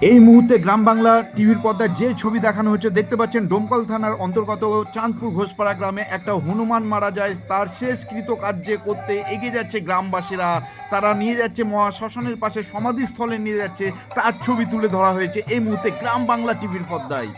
এই মুহূর্তে গ্রাম বাংলা টিভির পর্দায় যে ছবি দেখানো হচ্ছে দেখতে পাচ্ছেন, ডোমকল থানার অন্তর্গত চাঁদপুর ঘোষপাড়া গ্রামে একটা হনুমান মারা যায়, তার শেষকৃত কার্যে করতে এগিয়ে যাচ্ছে গ্রামবাসীরা। তারা নিয়ে যাচ্ছে মহাশ্মশানের পাশে সমাধিস্থলে নিয়ে যাচ্ছে, তার ছবি তুলে ধরা হয়েছে এই মুহূর্তে গ্রাম বাংলা টিভির পর্দায়।